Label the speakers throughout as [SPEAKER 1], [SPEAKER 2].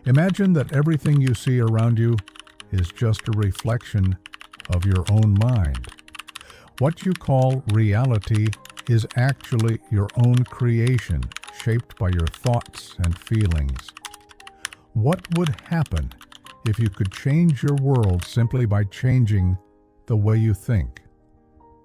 [SPEAKER 1] Imagine that everything you see around you is just a reflection of your own mind. What you call reality is actually your own creation, shaped by your thoughts and feelings. What would happen if you could change your world simply by changing the way you think?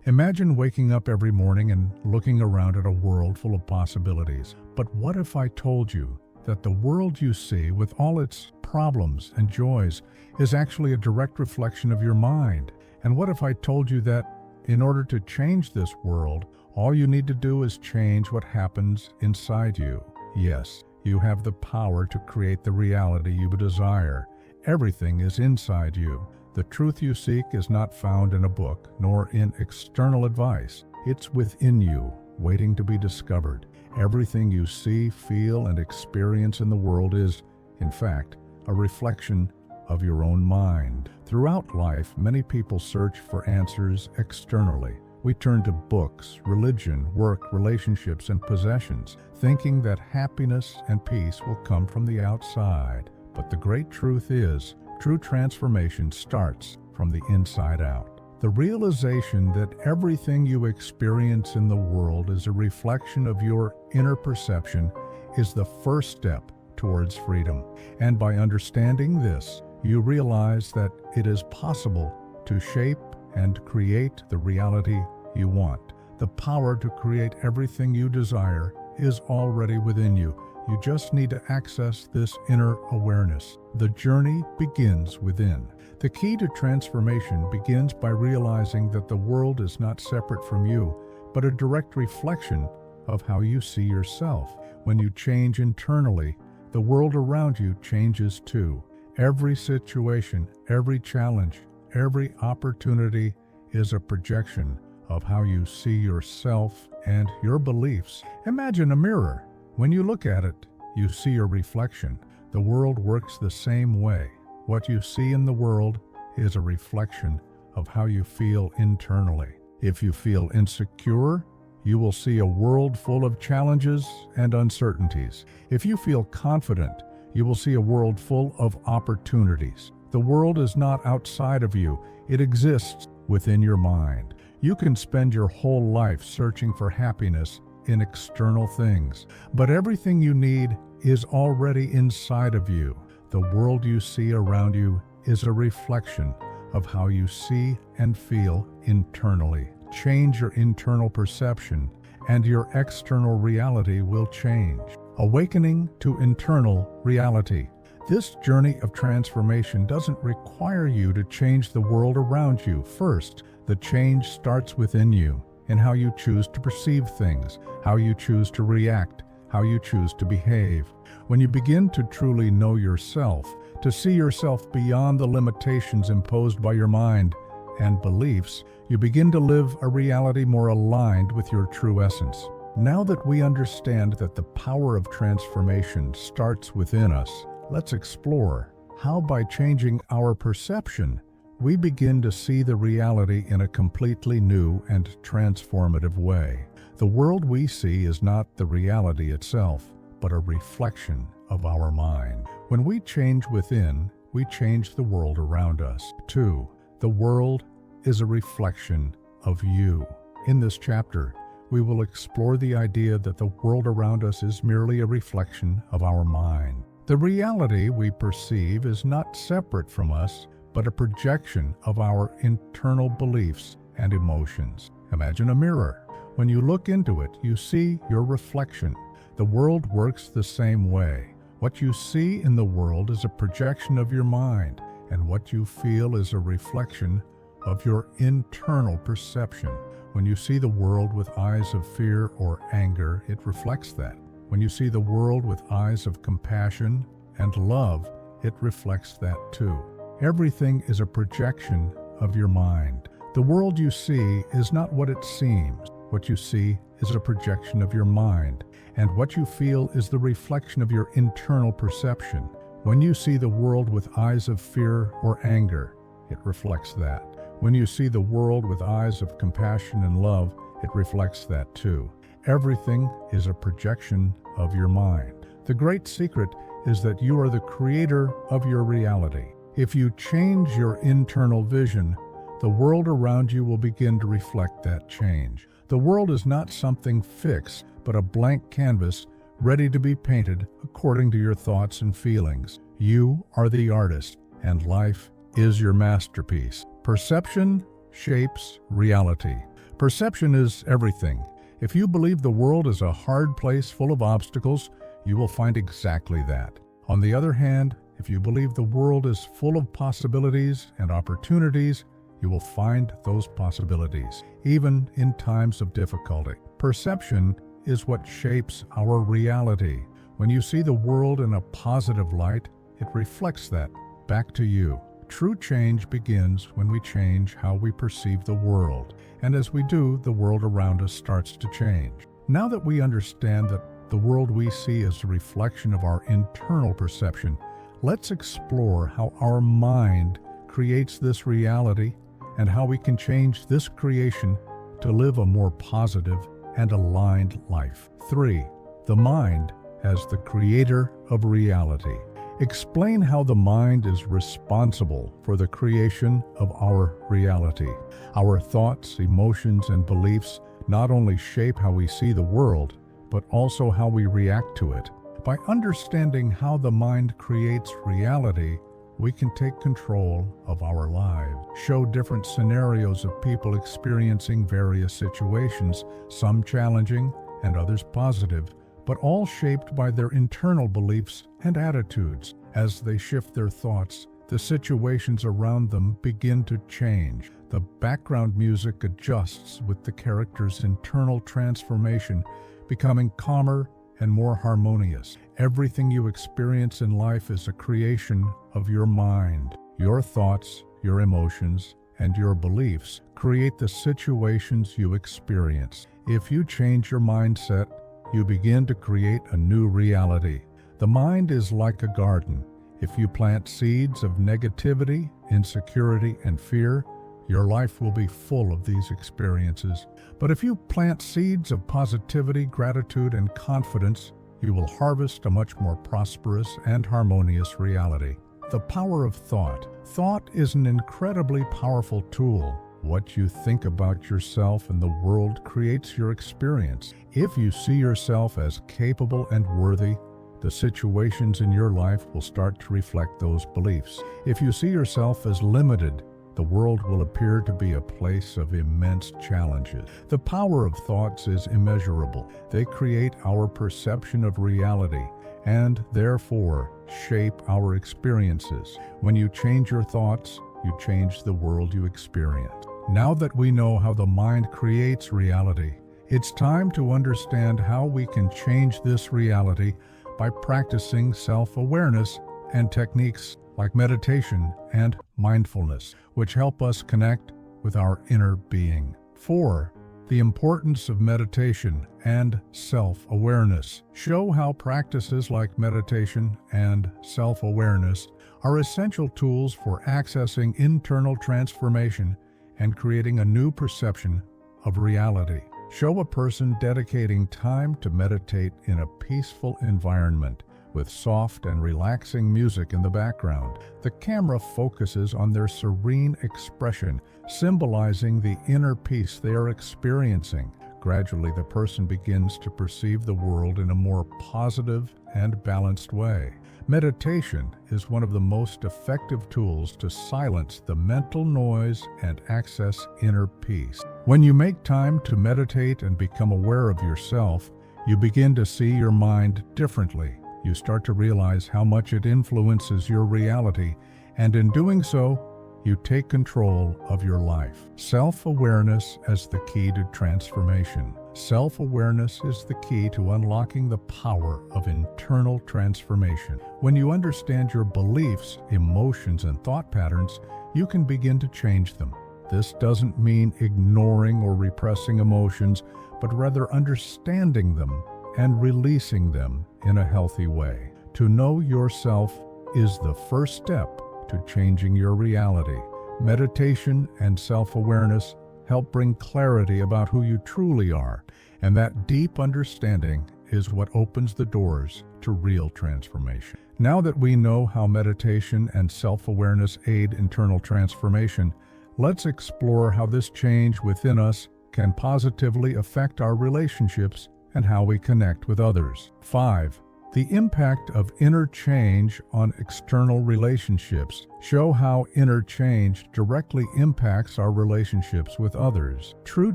[SPEAKER 1] Imagine waking up every morning and looking around at a world full of possibilities. But what if I told you that the world you see, with all its problems and joys, is actually a direct reflection of your mind? And what if I told you that in order to change this world, all you need to do is change what happens inside you? Yes, you have the power to create the reality you desire. Everything is inside you. The truth you seek is not found in a book, nor in external advice. It's within you, waiting to be discovered. Everything you see, feel, and experience in the world is, in fact, a reflection of your own mind. Throughout life, many people search for answers externally. We turn to books, religion, work, relationships, and possessions, thinking that happiness and peace will come from the outside. But the great truth is, true transformation starts from the inside out. The realization that everything you experience in the world is a reflection of your inner perception is the first step towards freedom. And by understanding this, you realize that it is possible to shape and create the reality you want. The power to create everything you desire is already within you. You just need to access this inner awareness. The journey begins within. The key to transformation begins by realizing that the world is not separate from you, but a direct reflection of how you see yourself. When you change internally, the world around you changes too. Every situation, every challenge, every opportunity is a projection of how you see yourself and your beliefs. Imagine a mirror. When you look at it, you see your reflection. The world works the same way. What you see in the world is a reflection of how you feel internally. If you feel insecure, you will see a world full of challenges and uncertainties. If you feel confident, you will see a world full of opportunities. The world is not outside of you. It exists within your mind. You can spend your whole life searching for happiness in external things, but everything you need is already inside of you. The world you see around you is a reflection of how you see and feel internally. Change your internal perception, and your external reality will change. Awakening to internal reality. This journey of transformation doesn't require you to change the world around you. First, the change starts within you, in how you choose to perceive things, how you choose to react, how you choose to behave. When you begin to truly know yourself, to see yourself beyond the limitations imposed by your mind and beliefs, you begin to live a reality more aligned with your true essence. Now that we understand that the power of transformation starts within us, let's explore how, by changing our perception, we begin to see the reality in a completely new and transformative way. The world we see is not the reality itself, but a reflection of our mind. When we change within, we change the world around us. 2. The world is a reflection of you. In this chapter, we will explore the idea that the world around us is merely a reflection of our mind. The reality we perceive is not separate from us, but a projection of our internal beliefs and emotions. Imagine a mirror. When you look into it, you see your reflection. The world works the same way. What you see in the world is a projection of your mind, and what you feel is a reflection of your internal perception. When you see the world with eyes of fear or anger, it reflects that. When you see the world with eyes of compassion and love, it reflects that too. Everything is a projection of your mind. The world you see is not what it seems. What you see is a projection of your mind, and what you feel is the reflection of your internal perception. When you see the world with eyes of fear or anger, it reflects that. When you see the world with eyes of compassion and love, it reflects that too. Everything is a projection of your mind. The great secret is that you are the creator of your reality. If you change your internal vision, the world around you will begin to reflect that change. The world is not something fixed, but a blank canvas ready to be painted according to your thoughts and feelings. You are the artist, and life is your masterpiece. Perception shapes reality. Perception is everything. If you believe the world is a hard place full of obstacles, you will find exactly that. On the other hand, if you believe the world is full of possibilities and opportunities, you will find those possibilities, even in times of difficulty. Perception is what shapes our reality. When you see the world in a positive light, it reflects that back to you. True change begins when we change how we perceive the world, and as we do, the world around us starts to change. Now that we understand that the world we see is a reflection of our internal perception, let's explore how our mind creates this reality and how we can change this creation to live a more positive and aligned life. 3. The mind as the creator of reality. Explain how the mind is responsible for the creation of our reality. Our thoughts, emotions, and beliefs not only shape how we see the world, but also how we react to it. By understanding how the mind creates reality, we can take control of our lives, show different scenarios of people experiencing various situations, some challenging and others positive, but all shaped by their internal beliefs and attitudes. As they shift their thoughts, the situations around them begin to change. The background music adjusts with the character's internal transformation, becoming calmer and more harmonious. Everything you experience in life is a creation of your mind. Your thoughts, your emotions, and your beliefs create the situations you experience. If you change your mindset, you begin to create a new reality. The mind is like a garden. If you plant seeds of negativity, insecurity, and fear, your life will be full of these experiences. But if you plant seeds of positivity, gratitude, and confidence, you will harvest a much more prosperous and harmonious reality. The power of thought. Thought is an incredibly powerful tool. What you think about yourself and the world creates your experience. If you see yourself as capable and worthy, the situations in your life will start to reflect those beliefs. If you see yourself as limited, the world will appear to be a place of immense challenges. The power of thoughts is immeasurable. They create our perception of reality and, therefore, shape our experiences. When you change your thoughts, you change the world you experience. Now that we know how the mind creates reality, it's time to understand how we can change this reality by practicing self-awareness and techniques like meditation and mindfulness, which help us connect with our inner being. 4. The importance of meditation and self-awareness. Show how practices like meditation and self-awareness are essential tools for accessing internal transformation and creating a new perception of reality. Show a person dedicating time to meditate in a peaceful environment with soft and relaxing music in the background. The camera focuses on their serene expression, symbolizing the inner peace they are experiencing. Gradually, the person begins to perceive the world in a more positive and balanced way. Meditation is one of the most effective tools to silence the mental noise and access inner peace. When you make time to meditate and become aware of yourself, you begin to see your mind differently. You start to realize how much it influences your reality, and in doing so, you take control of your life. Self-awareness as the key to transformation. Self-awareness is the key to unlocking the power of internal transformation. When you understand your beliefs, emotions, and thought patterns, you can begin to change them. This doesn't mean ignoring or repressing emotions, but rather understanding them and releasing them in a healthy way. To know yourself is the first step to changing your reality. Meditation and self-awareness help bring clarity about who you truly are, and that deep understanding is what opens the doors to real transformation. Now that we know how meditation and self-awareness aid internal transformation, let's explore how this change within us can positively affect our relationships and how we connect with others. 5. The impact of inner change on external relationships. Show how inner change directly impacts our relationships with others. True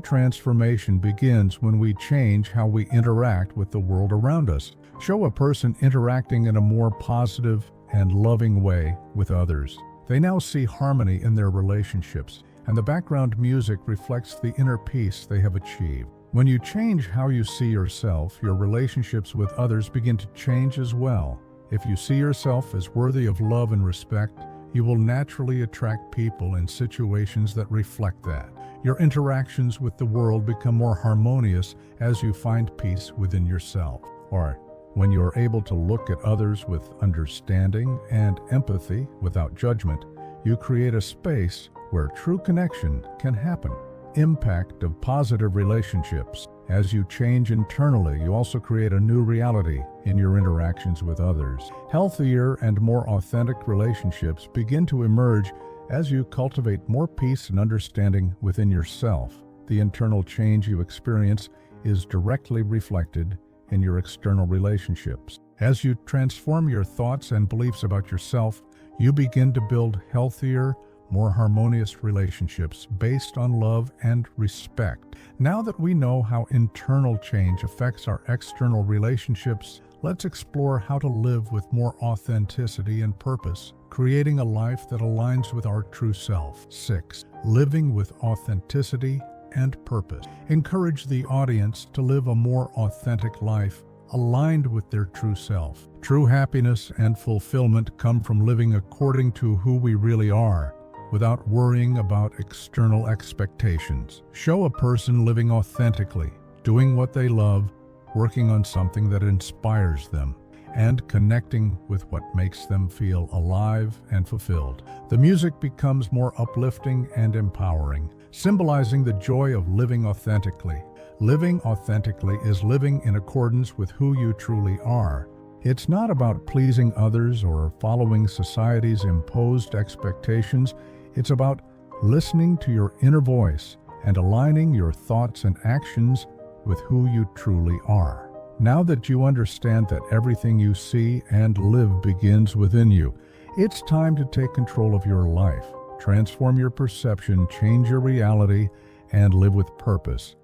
[SPEAKER 1] transformation begins when we change how we interact with the world around us. Show a person interacting in a more positive and loving way with others. They now see harmony in their relationships, and the background music reflects the inner peace they have achieved. When you change how you see yourself, your relationships with others begin to change as well. If you see yourself as worthy of love and respect, you will naturally attract people and situations that reflect that. Your interactions with the world become more harmonious as you find peace within yourself. Or, when you are able to look at others with understanding and empathy without judgment, you create a space where true connection can happen. Impact of positive relationships. As you change internally, you also create a new reality in your interactions with others. Healthier and more authentic relationships begin to emerge as you cultivate more peace and understanding within yourself. The internal change you experience is directly reflected in your external relationships. As you transform your thoughts and beliefs about yourself, you begin to build healthier, more harmonious relationships based on love and respect. Now that we know how internal change affects our external relationships, let's explore how to live with more authenticity and purpose, creating a life that aligns with our true self. 6. Living with authenticity and purpose. Encourage the audience to live a more authentic life aligned with their true self. True happiness and fulfillment come from living according to who we really are, without worrying about external expectations. Show a person living authentically, doing what they love, working on something that inspires them, and connecting with what makes them feel alive and fulfilled. The music becomes more uplifting and empowering, symbolizing the joy of living authentically. Living authentically is living in accordance with who you truly are. It's not about pleasing others or following society's imposed expectations. It's about listening to your inner voice and aligning your thoughts and actions with who you truly are. Now that you understand that everything you see and live begins within you, it's time to take control of your life, transform your perception, change your reality, and live with purpose.